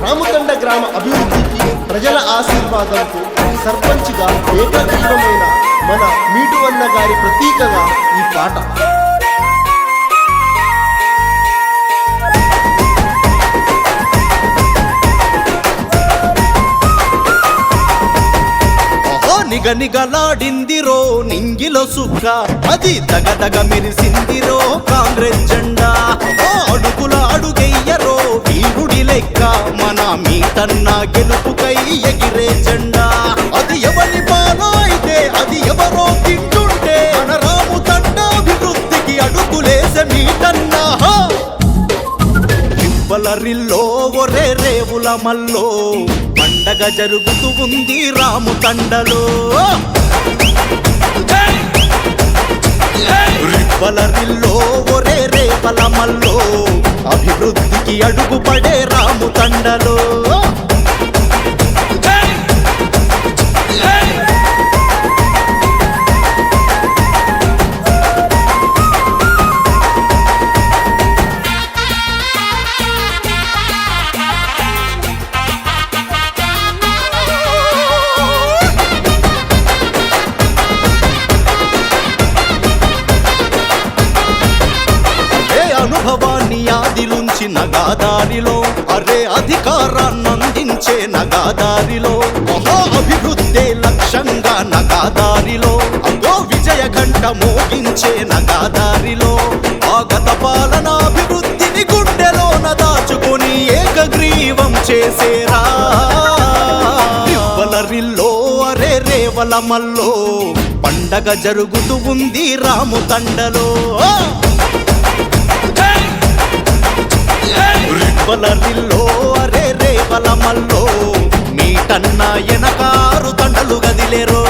రాముతండ గ్రామ అభివృద్ధికి ప్రజల ఆశీర్వాదంతో సర్పంచ్గా ఏకగ్రీవమైన మన మీటువన్న గారి ప్రతీకగా ఈ పాట. నిగనిగలాడిందిరో నింగిలో సుక్క, అది దగదగ మెరిసిందిరో కాంగ్రెస్ జెండా. అడుగుల అడుగెయ్యరో వీరుడి లెక్క, మన మీటన్న గెలుపుకై ఎగిరే జెండా. అది ఎవరి పాలో అయితే అది ఎవరో తింటుంటే, మన రాముతండ అభివృద్ధికి అడుగులేసే మీటన్నా. రివ్వలరిల్లో ఒరే రేవుల మల్లో పండగ జరుగుతూ ఉంది రాముతండలో. రివ్వలరిల్లో ఒరే రేవల మల్లో అభివృద్ధికి అడుగుపడే రాముతండలో. అనుభవాన్ని ఆదిలుంచి నగాదారిలో, అరే అధికారాన్నందించే నగాదారిలో, మహా అభివృద్ధే లక్ష్యంగా నగాదారిలో, అగో విజయ ఘంట మోగించే నగాదారిలో. ఆగత పాలన అభివృద్ధిని గుండెలోన దాచుకొని ఏకగ్రీవం చేసేరా. రివ్వలరిల్లో అరే రేవల మల్లో పండగ జరుగుతూ ఉంది రాముతండలో. రివ్వలరిల్లో అరే రేవల మల్లో మీటన్న ఎనకారు తండలు గదిలేరో.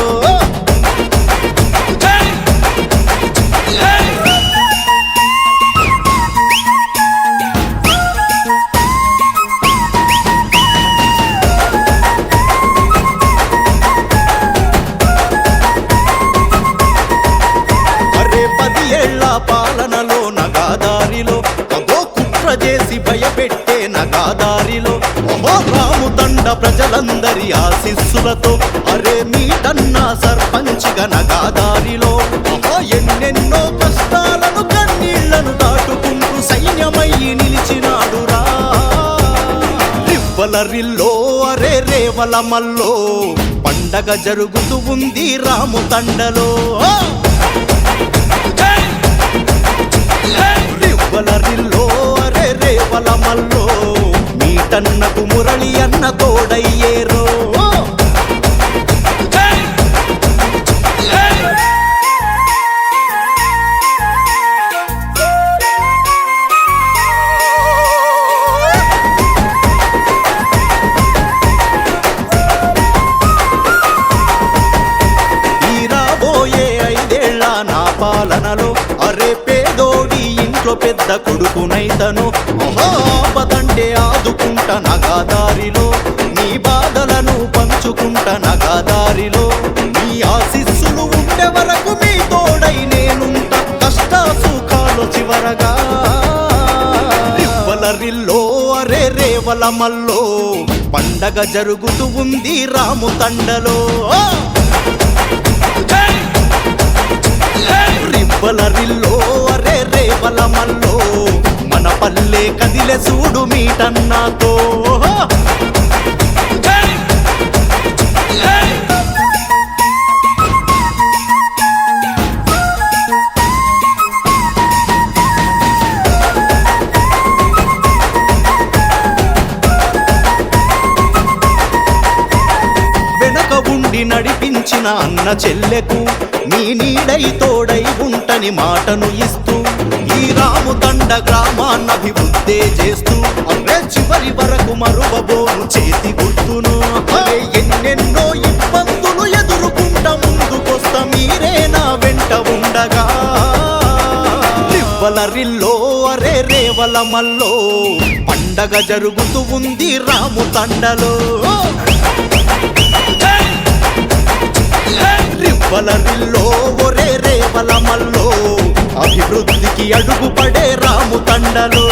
అరే 10 ఏళ్ల పాలనలో నగాదారిలో చేసి భయపెట్టే నగాదారిలో, రాముతండ ప్రజలందరి ఆశీస్సులతో అరే మీటన్న సర్పంచ్గా నగాదారిలో. ఎన్నెన్నో కష్టాలను కన్నీళ్లను దాటుకుంటూ సైన్యమయ్యి నిలిచినాడురా. రివ్వలరిల్లో అరే రేవల మల్లో పండగ జరుగుతూ ఉంది రాముతండలో. రివ్వలరిల్లో అరే రేవల మల్లో మీటన్నకు మురళి అన్న తోడయ్యేరో. ఈ రాబోయే 5 ఏళ్ల నా పాలనలో అరే పేదోడి ఇంట్లో పెద్ద కొడుకునైతను, ఆపదంటే ఆదుకుంట నగాదారిలో, నీ బాధలను పంచుకుంట నగాదారిలో. నీ ఆశీస్సులు ఉండే వరకు మీ తోడై నేనుంట, కష్ట సుఖాలు చివరగా. రివ్వలరిల్లో అరే రేవల మల్లో పండగ జరుగుతూ ఉంది రాముతండలో. రివ్వలరిల్లో అరే రేవల మల్లో మన పల్లె కదిలే చూడు మీటన్నాతో. వెనక ఉండి నడిపించిన అన్న చెల్లెకు నీ నీడై తోడై ఉంటని మాటను ఇస్తూ, ఈ రాముతండ గ్రామాన్ని అభివృద్ధి చేస్తూ అవే చివరి వరకు మరువబోను చేతి గుర్తును. అరే ఎన్నెన్నో ఇబ్బందులు ఎదుర్కొంట ముందుకొస్తా మీరే నా వెంట ఉండగా. రివ్వలరిల్లో అరే రేవల మల్లో పండగ జరుగుతూ ఉంది రాముతండలో. రివ్వలరిల్లో ఒరే రేవల మల్లో అభివృద్ధికి అడుగుపడే రాముతండలో.